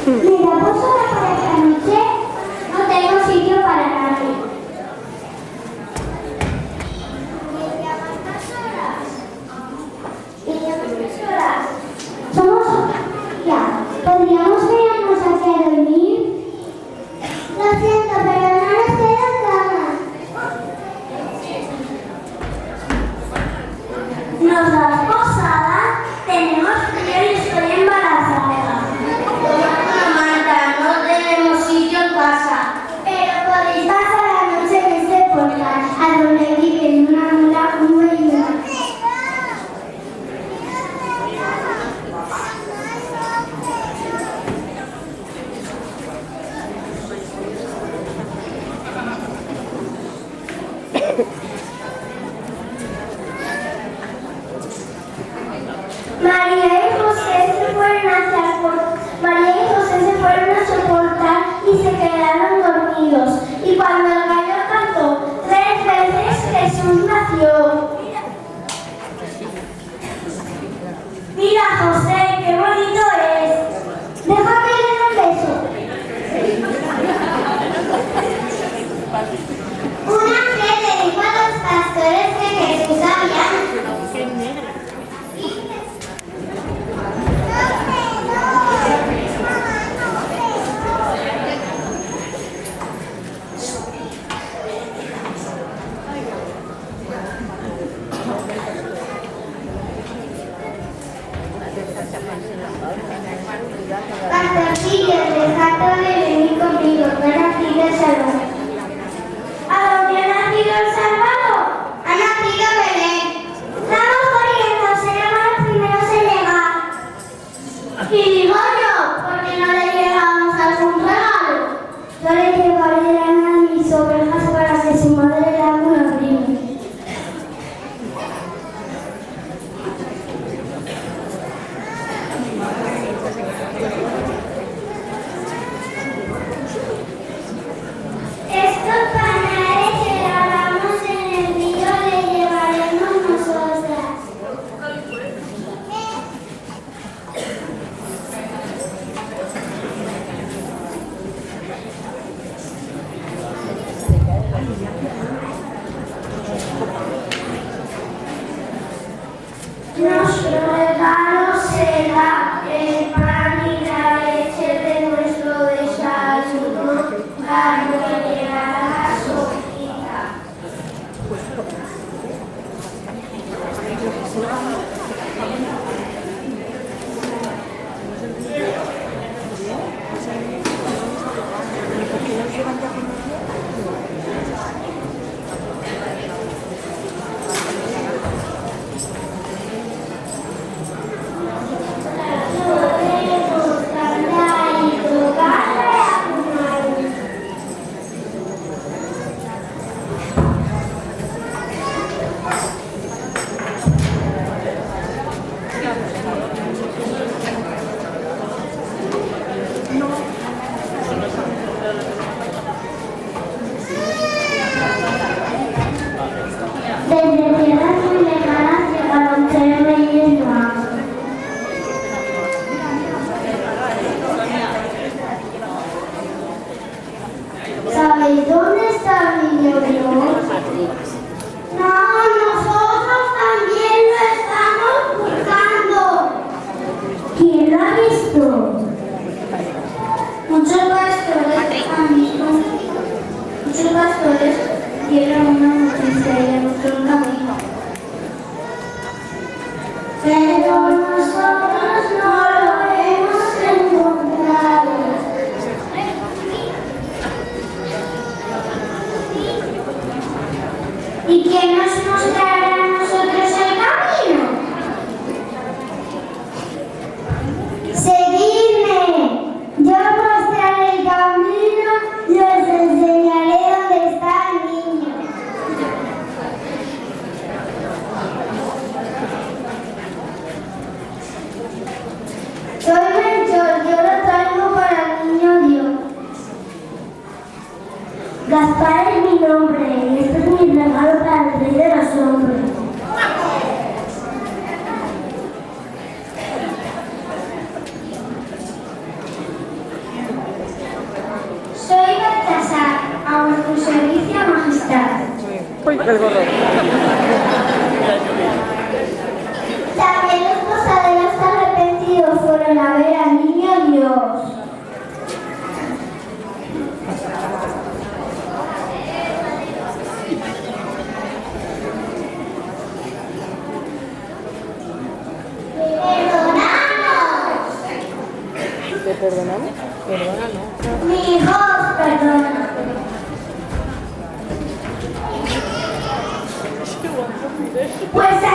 Mira, ¿vos sola para esta noche? No tengo sitio para nadie. ¿Y cuántas horas? Somos ya. ¿Podríamos quedarnos aquí a dormir? Lo siento, pero no nos quedan ganas. ¿Nos das posada? Tenemos frío y estoy embarazada. Marta, no tenemos sitio en casa. Pero podéis pasar la noche en este portal, a donde viven una mula, un buey y una. María y José se fueron a soportar y se quedaron dormidos. Y cuando el gallo cantó 3 veces, Jesús nació. Mira, José, qué bonito es. Déjame darle un beso. Una vez le dijo a los pastores que Jesús había pastorcillos, dejad de venir conmigo, no ha nacido el Salvador. ¿A dónde ha nacido el Salvador? Ha nacido Belén. Estamos corriendo, seremos los primeros en llegar. Y digo yo, ¿por qué no le llevamos algún regalo? Yo le llevaré lana a mis ovejas para que su madre le haga unos brincos. Estos panales que lavamos en el río le llevaremos nosotras. Nuestro regalo será el pan y la leche de nuestro desayuno para llegar a la Sofía. Uy, el gorro. También los posaderos arrepentidos fueron a ver al niño Dios. ¿Te perdonamos? Perdónanos. Mi hijo os perdona. Pues